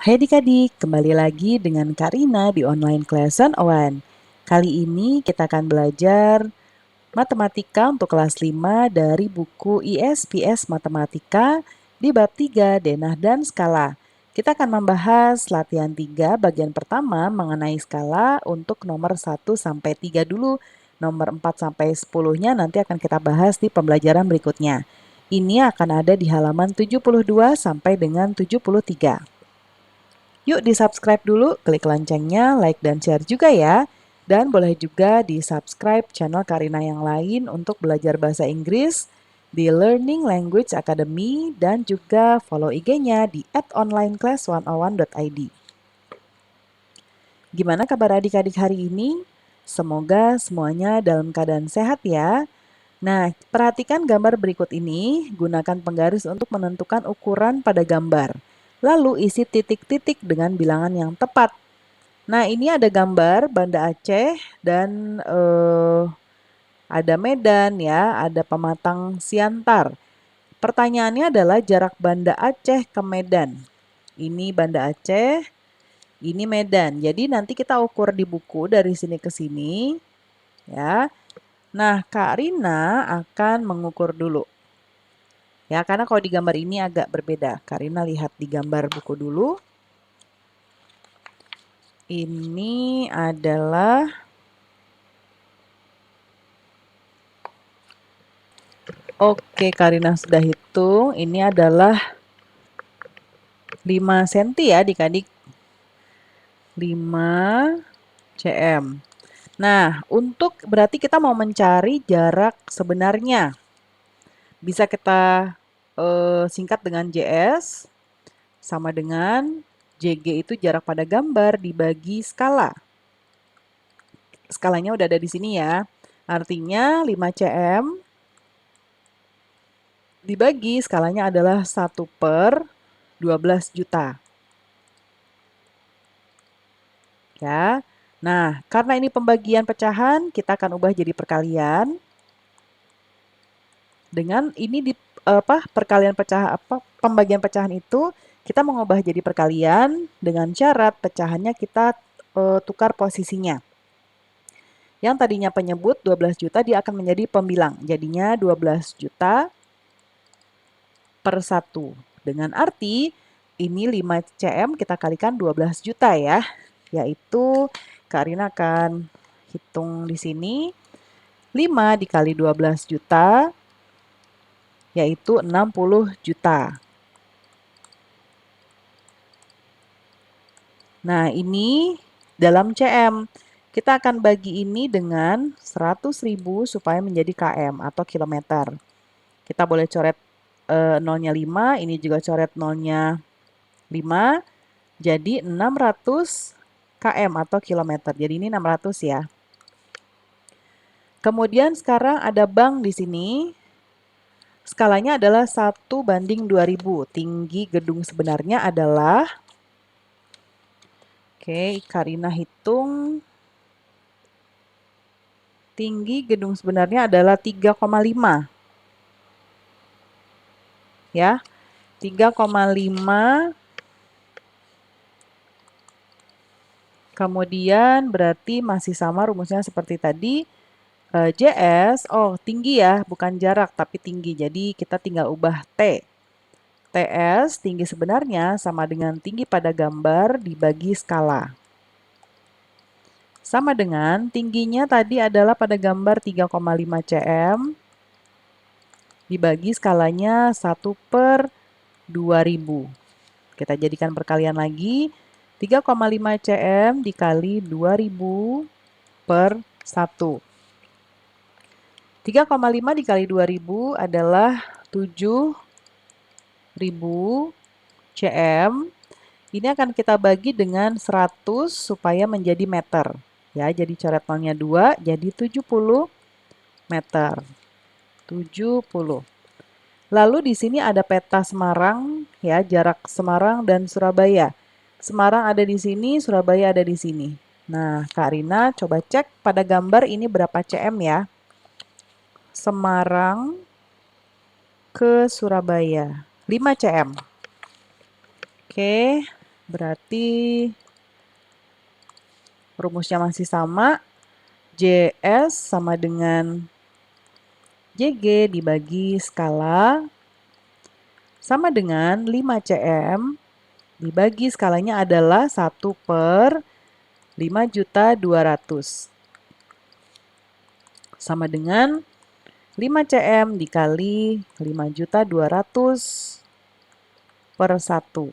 Hai adik-adik, kembali lagi dengan Karina di Online Class 101. Kali ini kita akan belajar matematika untuk kelas 5 dari buku ISPS Matematika di bab 3 denah dan skala. Kita akan membahas latihan 3 bagian pertama mengenai skala untuk nomor 1 sampai 3 dulu. Nomor 4 sampai 10-nya nanti akan kita bahas di pembelajaran berikutnya. Ini akan ada di halaman 72 sampai dengan 73. Yuk di-subscribe dulu, klik loncengnya, like dan share juga ya. Dan boleh juga di-subscribe channel Karina yang lain untuk belajar bahasa Inggris di Learning Language Academy dan juga follow IG-nya di @onlineclass101.id. Gimana kabar adik-adik hari ini? Semoga semuanya dalam keadaan sehat ya. Nah, perhatikan gambar berikut ini, gunakan penggaris untuk menentukan ukuran pada gambar. Lalu isi titik-titik dengan bilangan yang tepat. Nah, ini ada gambar Banda Aceh dan ada Medan ya, ada Pematang Siantar. Pertanyaannya adalah jarak Banda Aceh ke Medan. Ini Banda Aceh, ini Medan. Jadi nanti kita ukur di buku dari sini ke sini ya. Nah, Kak Rina akan mengukur dulu. Ya, karena kalau di gambar ini agak berbeda. Kak Rina lihat di gambar buku dulu. Ini adalah Oke, Karina sudah hitung. Ini adalah 5 cm ya adik-adik. 5 cm. Nah, untuk berarti kita mau mencari jarak sebenarnya. Bisa kita singkat dengan JS sama dengan JG itu jarak pada gambar dibagi skala. Skalanya udah ada di sini ya. Artinya 5 cm dibagi skalanya adalah 1/12 juta. Ya. Nah, karena ini pembagian pecahan, kita akan ubah jadi perkalian. Dengan ini di perkalian pembagian pecahan itu kita mengubah jadi perkalian dengan syarat pecahannya kita tukar posisinya. Yang tadinya penyebut 12 juta dia akan menjadi pembilang. Jadinya 12 juta per 1. Dengan arti ini 5 cm kita kalikan 12 juta ya. Yaitu Karina akan hitung di sini. 5 dikali 12 juta yaitu 60 juta. Nah, ini dalam cm. Kita akan bagi ini dengan 100.000 supaya menjadi km atau kilometer. Kita boleh coret nolnya 5, ini juga coret nolnya 5. Jadi 600 km atau kilometer. Jadi ini 600 ya. Kemudian sekarang ada bank di sini. Skalanya adalah 1/2000. Tinggi gedung sebenarnya adalah, oke, Karina hitung. Tinggi gedung sebenarnya adalah 3,5. Ya, 3,5. Kemudian berarti masih sama rumusnya seperti tadi. JS, tinggi ya, bukan jarak tapi tinggi. Jadi kita tinggal ubah T. TS, tinggi sebenarnya sama dengan tinggi pada gambar dibagi skala. Sama dengan tingginya tadi adalah pada gambar 3,5 cm dibagi skalanya 1/2000. Kita jadikan perkalian lagi. 3,5 cm dikali 2000 per 1. 3,5 dikali 2000 adalah 7000 cm. Ini akan kita bagi dengan 100 supaya menjadi meter. Ya, jadi coret nolnya 2, jadi 70 meter. 70. Lalu di sini ada peta Semarang, ya, jarak Semarang dan Surabaya. Semarang ada di sini, Surabaya ada di sini. Nah, Kak Rina coba cek pada gambar ini berapa cm ya. Semarang ke Surabaya, 5 cm. Oke, Berarti rumusnya masih sama. JS sama dengan JG dibagi skala sama dengan 5 cm dibagi skalanya adalah 1 per 5.200.000 sama dengan 5 cm dikali 5.200.000 per 1.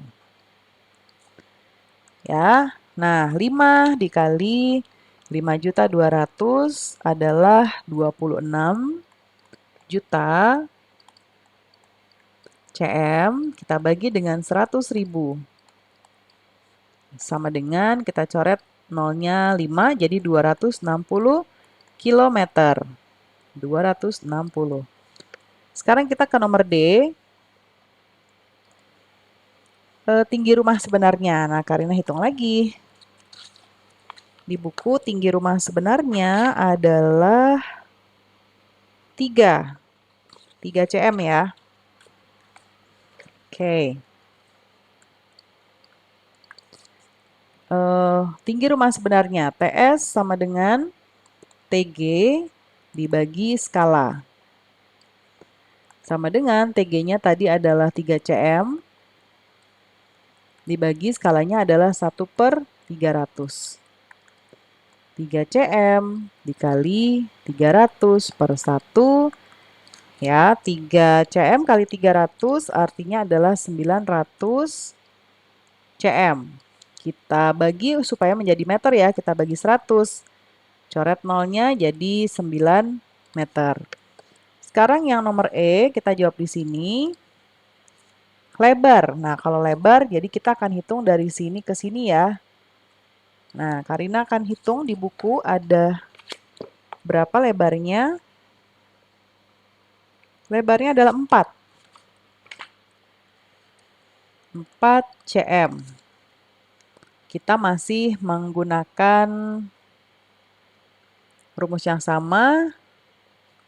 Ya, nah 5 dikali 5.200.000 adalah 26 juta cm, kita bagi dengan 100.000. Sama dengan kita coret nolnya 5 jadi 260 km. 260. Sekarang kita ke nomor D. Tinggi rumah sebenarnya. Nah, Karina hitung lagi. Di buku tinggi rumah sebenarnya adalah 3 cm ya. Oke. Tinggi rumah sebenarnya TS sama dengan TG dibagi skala. Sama dengan TG-nya tadi adalah 3 cm dibagi skalanya adalah 1 per 300. 3 cm dikali 300 per 1. Ya, 3 cm kali 300 artinya adalah 900 cm. Kita bagi supaya menjadi meter ya, kita bagi 100. Coret nolnya jadi 9 meter. Sekarang yang nomor E, kita jawab di sini. Lebar. Nah, kalau lebar, jadi kita akan hitung dari sini ke sini ya. Nah, Karina akan hitung di buku ada berapa lebarnya. Lebarnya adalah 4. 4 cm. Kita masih menggunakan rumus yang sama.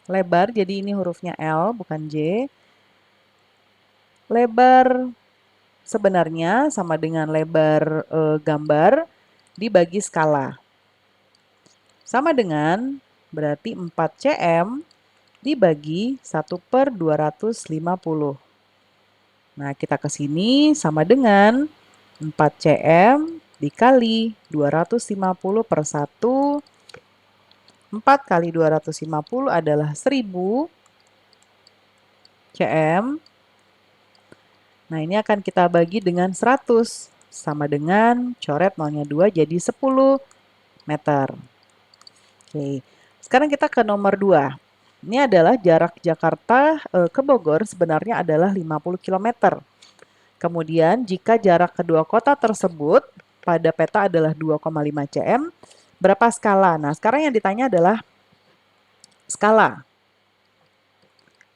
Lebar, jadi ini hurufnya L, bukan J. Lebar sebenarnya sama dengan lebar gambar dibagi skala. Sama dengan berarti 4 cm dibagi 1 per 250. Nah, kita ke sini sama dengan 4 cm dikali 250 per 1. 4 kali 250 adalah 1000 cm. Nah, ini akan kita bagi dengan 100. Sama dengan coret nolnya 2 jadi 10 meter. Oke, sekarang kita ke nomor 2. Ini adalah jarak Jakarta ke Bogor sebenarnya adalah 50 km. Kemudian jika jarak kedua kota tersebut pada peta adalah 2,5 cm, berapa skala? Nah, sekarang yang ditanya adalah skala.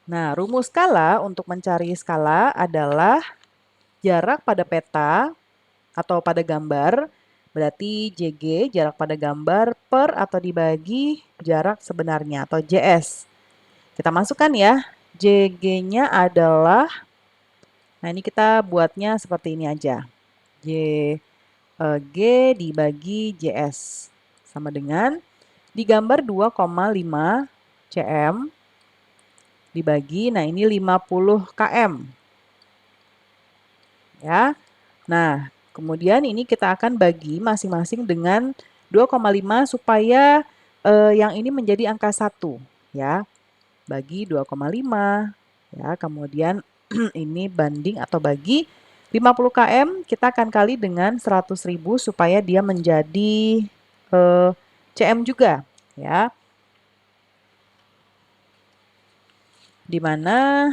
Nah, rumus skala untuk mencari skala adalah jarak pada peta atau pada gambar, berarti JG, jarak pada gambar, per atau dibagi jarak sebenarnya atau JS. Kita masukkan ya, JG-nya adalah, nah ini kita buatnya seperti ini aja. G dibagi JS. Sama dengan digambar 2,5 cm dibagi, nah ini 50 km. Ya. Nah, kemudian ini kita akan bagi masing-masing dengan 2,5 supaya yang ini menjadi angka 1. Ya. Bagi 2,5. Ya, kemudian ini banding atau bagi 50 km kita akan kali dengan 100.000 supaya dia menjadi cm juga. Ya. Di mana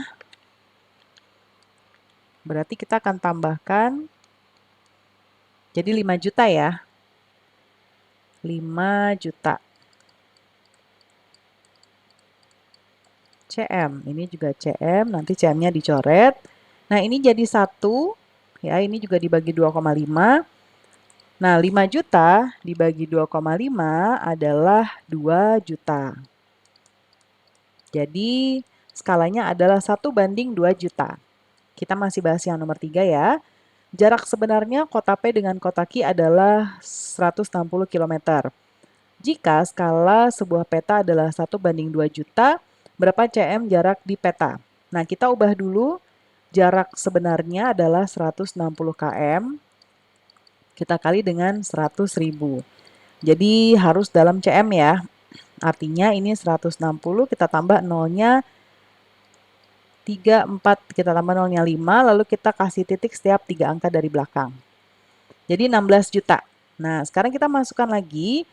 berarti kita akan tambahkan jadi 5 juta ya. 5 juta cm. Ini juga cm, nanti cm-nya dicoret. Nah, ini jadi 1. Ya, ini juga dibagi 2,5. Nah, 5 juta dibagi 2,5 adalah 2 juta. Jadi, skalanya adalah 1 banding 2 juta. Kita masih bahas yang nomor 3 ya. Jarak sebenarnya kota P dengan kota Q adalah 160 km. Jika skala sebuah peta adalah 1:2 juta, berapa cm jarak di peta? Nah, kita ubah dulu. Jarak sebenarnya adalah 160 km, kita kali dengan 100.000. Jadi harus dalam cm ya. Artinya ini 160, kita tambah nolnya 3, 4, kita tambah nolnya 5, lalu kita kasih titik setiap 3 angka dari belakang. Jadi 16 juta. Nah, sekarang kita masukkan lagi.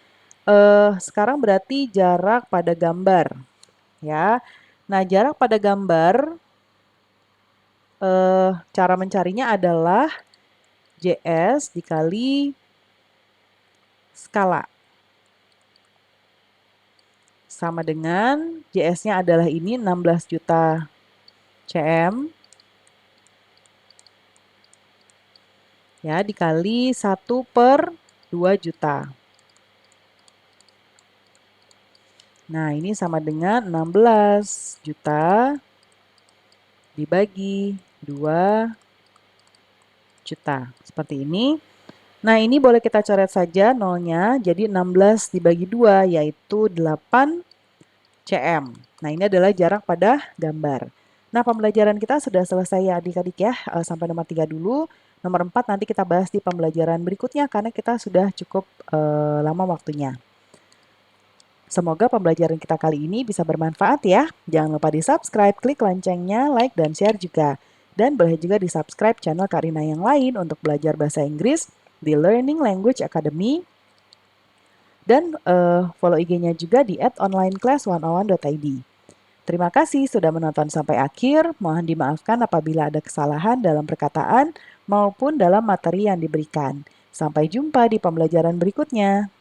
Sekarang berarti jarak pada gambar. Ya. Nah, jarak pada gambar, cara mencarinya adalah JS dikali skala. Sama dengan JS-nya adalah ini 16 juta cm. Ya, dikali 1/2 juta. Nah, ini sama dengan 16 juta dibagi 2 juta. Seperti ini. Nah, ini boleh kita coret saja nolnya. Jadi 16 dibagi 2 yaitu 8 cm. Nah, ini adalah jarak pada gambar. Nah, pembelajaran kita sudah selesai ya adik-adik ya. Sampai nomor 3 dulu. Nomor 4 nanti kita bahas di pembelajaran berikutnya karena kita sudah cukup lama waktunya. Semoga pembelajaran kita kali ini bisa bermanfaat ya. Jangan lupa di-subscribe, klik loncengnya, like, dan share juga. Dan boleh juga di-subscribe channel Karina yang lain untuk belajar bahasa Inggris di Learning Language Academy. Dan follow IG-nya juga di @onlineclass101.id. Terima kasih sudah menonton sampai akhir. Mohon dimaafkan apabila ada kesalahan dalam perkataan maupun dalam materi yang diberikan. Sampai jumpa di pembelajaran berikutnya.